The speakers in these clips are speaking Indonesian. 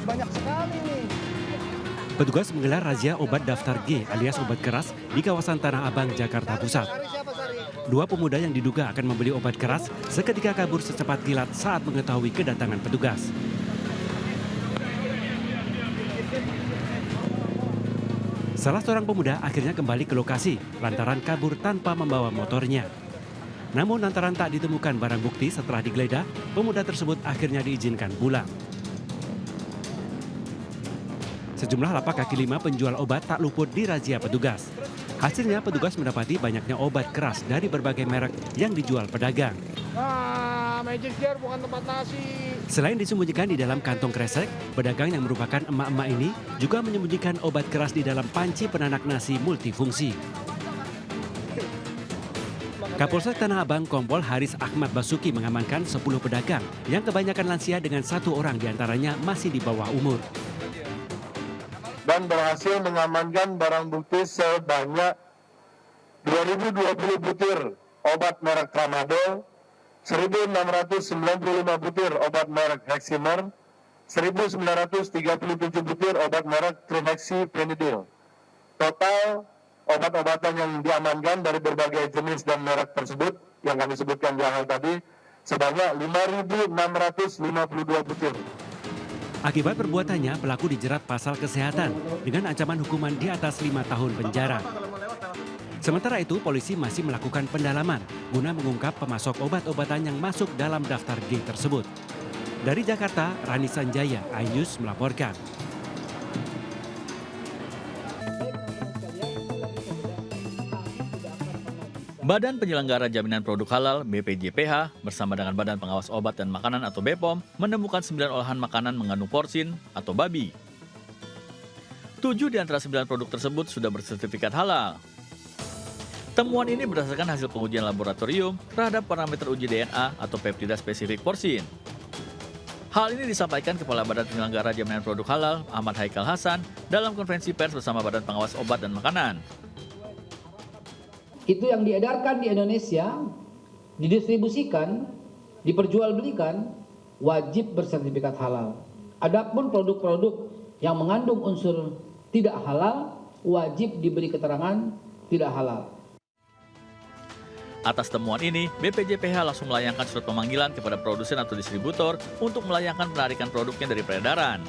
Banyak sekali nih. Petugas menggelar razia obat daftar G alias obat keras di kawasan Tanah Abang, Jakarta Pusat. Dua pemuda yang diduga akan membeli obat keras seketika kabur secepat kilat saat mengetahui kedatangan petugas. Salah seorang pemuda akhirnya kembali ke lokasi lantaran kabur tanpa membawa motornya. Namun lantaran tak ditemukan barang bukti setelah digeledah, pemuda tersebut akhirnya diizinkan pulang. Sejumlah lapak kaki lima penjual obat tak luput di razia petugas. Hasilnya petugas mendapati banyaknya obat keras dari berbagai merek yang dijual pedagang. Magic Jar bukan tempat nasi. Selain disembunyikan di dalam kantong kresek, pedagang yang merupakan emak-emak ini juga menyembunyikan obat keras di dalam panci penanak nasi multifungsi. Kapolsek Tanah Abang Kompol Haris Ahmad Basuki mengamankan 10 pedagang yang kebanyakan lansia dengan 1 orang diantaranya masih di bawah umur. Dan berhasil mengamankan barang bukti sebanyak 2020 butir obat merek Tramadol, 1.695 butir obat merek Heximer, 1.937 butir obat merek Trihexyphenidyl. Total obat-obatan yang diamankan dari berbagai jenis dan merek tersebut yang kami sebutkan di awal tadi sebanyak 5.652 butir. Akibat perbuatannya, pelaku dijerat pasal kesehatan dengan ancaman hukuman di atas 5 tahun penjara. Sementara itu, polisi masih melakukan pendalaman guna mengungkap pemasok obat-obatan yang masuk dalam daftar G tersebut. Dari Jakarta, Rani Sanjaya, iNews melaporkan. Badan Penyelenggara Jaminan Produk Halal (BPJPH) bersama dengan Badan Pengawas Obat dan Makanan atau BPOM menemukan 9 olahan makanan mengandung porsin atau babi. 7 di antara 9 produk tersebut sudah bersertifikat halal. Temuan ini berdasarkan hasil pengujian laboratorium terhadap parameter uji DNA atau peptida spesifik porsin. Hal ini disampaikan Kepala Badan Penyelenggara Jaminan Produk Halal Ahmad Haikal Hasan dalam konferensi pers bersama Badan Pengawas Obat dan Makanan. Itu yang diedarkan di Indonesia, didistribusikan, diperjualbelikan, wajib bersertifikat halal. Adapun produk-produk yang mengandung unsur tidak halal, wajib diberi keterangan tidak halal. Atas temuan ini, BPJPH langsung melayangkan surat pemanggilan kepada produsen atau distributor untuk melayangkan penarikan produknya dari peredaran.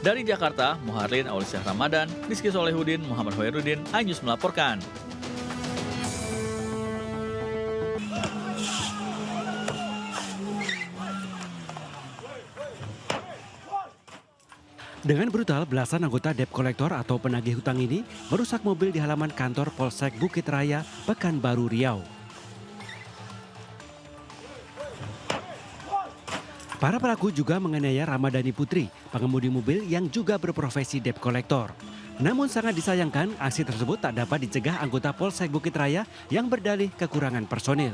Dari Jakarta, Muharlin Aulisyah Ramadan, Rizky Solehudin, Muhammad Hoirudin, iNews melaporkan. Dengan brutal, belasan anggota debt collector atau penagih hutang ini merusak mobil di halaman kantor Polsek Bukit Raya, Pekanbaru Riau. Para pelaku juga menganiaya Ramadhani Putri, pengemudi mobil yang juga berprofesi debt collector. Namun sangat disayangkan, aksi tersebut tak dapat dicegah anggota Polsek Bukit Raya yang berdalih kekurangan personil.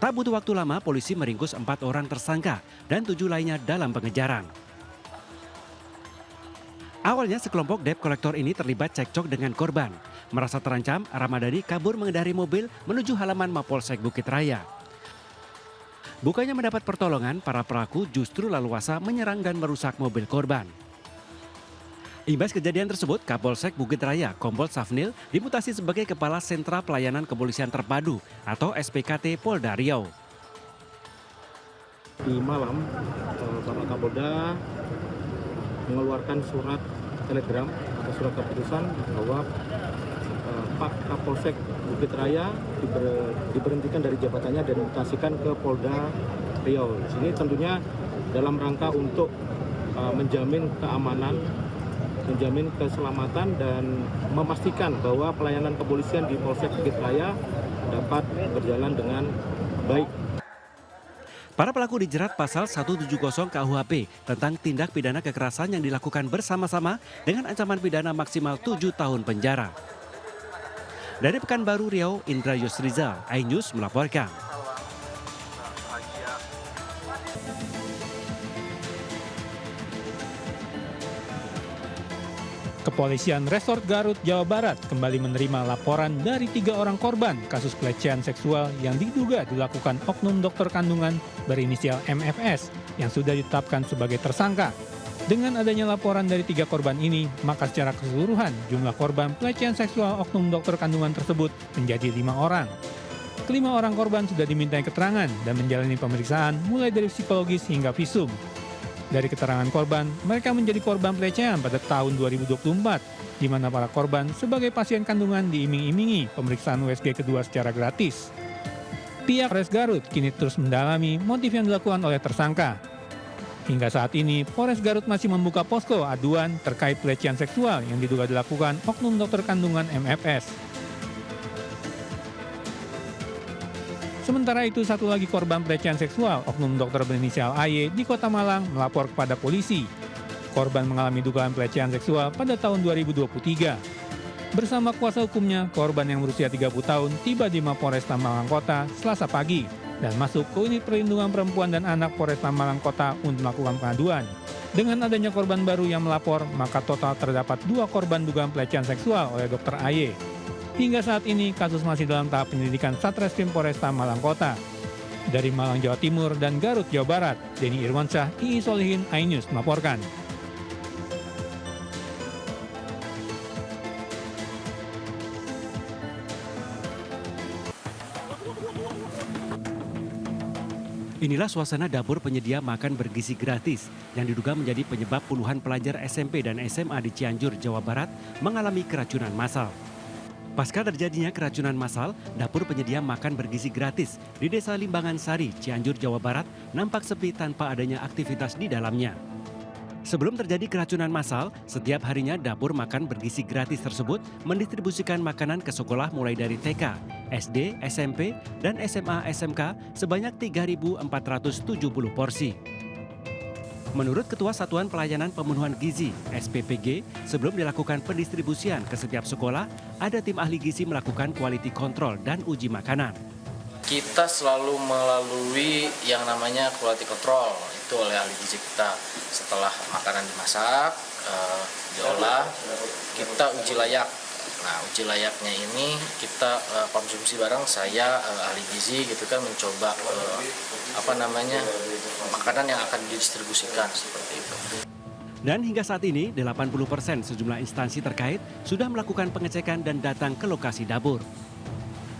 Tak butuh waktu lama, polisi meringkus 4 orang tersangka dan 7 lainnya dalam pengejaran. Awalnya sekelompok debt collector ini terlibat cekcok dengan korban. Merasa terancam, Ramadhani kabur mengendari mobil menuju halaman Mapolsek Bukit Raya. Bukannya mendapat pertolongan, para pelaku justru leluasa menyerang dan merusak mobil korban. Imbas kejadian tersebut, Kapolsek Bukit Raya, Kompol Safnil, dimutasi sebagai Kepala Sentra Pelayanan Kepolisian Terpadu atau SPKT Polda Riau. Di malam, Bapak Kapolda mengeluarkan surat telegram atau surat keputusan bahwa Pak Kapolsek Bukit Raya diberhentikan dari jabatannya dan dimutasikan ke Polda Riau. Ini tentunya dalam rangka untuk menjamin keamanan, menjamin keselamatan dan memastikan bahwa pelayanan kepolisian di Polsek Bukit Raya dapat berjalan dengan baik. Para pelaku dijerat pasal 170 KUHP tentang tindak pidana kekerasan yang dilakukan bersama-sama dengan ancaman pidana maksimal 7 tahun penjara. Dari Pekanbaru Riau, Indra Yusrizal, iNews melaporkan. Kepolisian Resort Garut, Jawa Barat kembali menerima laporan dari 3 orang korban kasus pelecehan seksual yang diduga dilakukan oknum dokter kandungan berinisial MFS yang sudah ditetapkan sebagai tersangka. Dengan adanya laporan dari 3 korban ini, maka secara keseluruhan jumlah korban pelecehan seksual oknum dokter kandungan tersebut menjadi 5 orang. Kelima orang korban sudah dimintai keterangan dan menjalani pemeriksaan mulai dari psikologis hingga visum. Dari keterangan korban, mereka menjadi korban pelecehan pada tahun 2024, di mana para korban sebagai pasien kandungan diiming-imingi pemeriksaan USG kedua secara gratis. Pihak Polres Garut kini terus mendalami motif yang dilakukan oleh tersangka. Hingga saat ini, Polres Garut masih membuka posko aduan terkait pelecehan seksual yang diduga dilakukan oknum dokter kandungan MFS. Sementara itu, satu lagi korban pelecehan seksual, oknum dokter berinisial AY di Kota Malang melapor kepada polisi. Korban mengalami dugaan pelecehan seksual pada tahun 2023. Bersama kuasa hukumnya, korban yang berusia 30 tahun tiba di Mapolresta Malang Kota Selasa pagi dan masuk ke unit perlindungan perempuan dan anak Polresta Malang Kota untuk melakukan pengaduan. Dengan adanya korban baru yang melapor, maka total terdapat 2 korban dugaan pelecehan seksual oleh Dr. AY. Hingga saat ini, kasus masih dalam tahap penyelidikan Satreskrim Polresta Malang Kota. Dari Malang, Jawa Timur dan Garut, Jawa Barat, Denny Irwansyah, II Solihin, iNews melaporkan. Inilah suasana dapur penyedia makan bergizi gratis yang diduga menjadi penyebab puluhan pelajar SMP dan SMA di Cianjur, Jawa Barat mengalami keracunan massal. Pasca terjadinya keracunan massal, dapur penyedia makan bergizi gratis di Desa Limbangan Sari, Cianjur, Jawa Barat nampak sepi tanpa adanya aktivitas di dalamnya. Sebelum terjadi keracunan massal, setiap harinya dapur makan bergizi gratis tersebut mendistribusikan makanan ke sekolah mulai dari TK, SD, SMP, dan SMA SMK sebanyak 3.470 porsi. Menurut Ketua Satuan Pelayanan Pemenuhan Gizi (SPPG), sebelum dilakukan pendistribusian ke setiap sekolah, ada tim ahli gizi melakukan quality control dan uji makanan. Kita selalu melalui yang namanya quality control, itu oleh ahli gizi kita. Setelah makanan dimasak, diolah, kita uji layak. Nah, uji layaknya ini kita konsumsi bareng, saya ahli gizi gitu kan mencoba makanan yang akan didistribusikan seperti itu. Dan hingga saat ini 80% sejumlah instansi terkait sudah melakukan pengecekan dan datang ke lokasi dapur.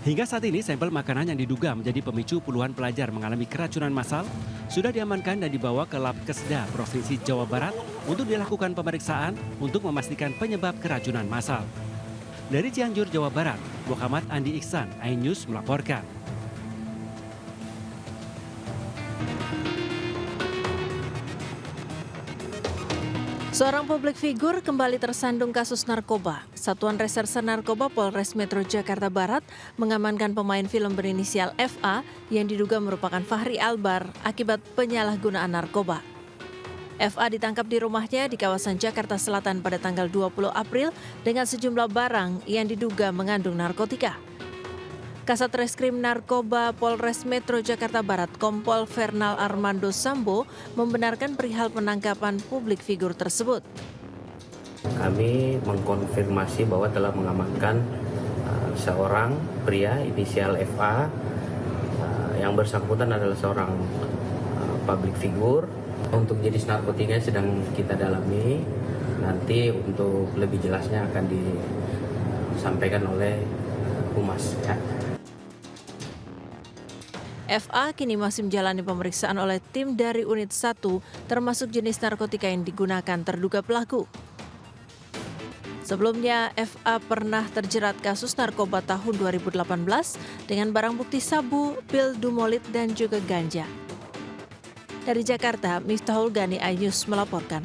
Hingga saat ini sampel makanan yang diduga menjadi pemicu puluhan pelajar mengalami keracunan massal sudah diamankan dan dibawa ke Labkesda Provinsi Jawa Barat untuk dilakukan pemeriksaan untuk memastikan penyebab keracunan massal. Dari Cianjur, Jawa Barat, Muhammad Andi Iksan, iNews melaporkan. Seorang publik figur kembali tersandung kasus narkoba. Satuan Reserse Narkoba Polres Metro Jakarta Barat mengamankan pemain film berinisial FA yang diduga merupakan Fahri Albar akibat penyalahgunaan narkoba. FA ditangkap di rumahnya di kawasan Jakarta Selatan pada tanggal 20 April dengan sejumlah barang yang diduga mengandung narkotika. Kasat Reskrim Narkoba Polres Metro Jakarta Barat Kompol Fernal Armando Sambo membenarkan perihal penangkapan publik figur tersebut. Kami mengkonfirmasi bahwa telah mengamankan seorang pria inisial FA yang bersangkutan adalah seorang public figure. Untuk jenis narkotika sedang kita dalami, nanti untuk lebih jelasnya akan disampaikan oleh Humas. Ya. FA kini masih menjalani pemeriksaan oleh tim dari Unit 1 termasuk jenis narkotika yang digunakan terduga pelaku. Sebelumnya, FA pernah terjerat kasus narkoba tahun 2018 dengan barang bukti sabu, pil dumolit, dan juga ganja. Dari Jakarta, Miftahul Gani, iNews melaporkan.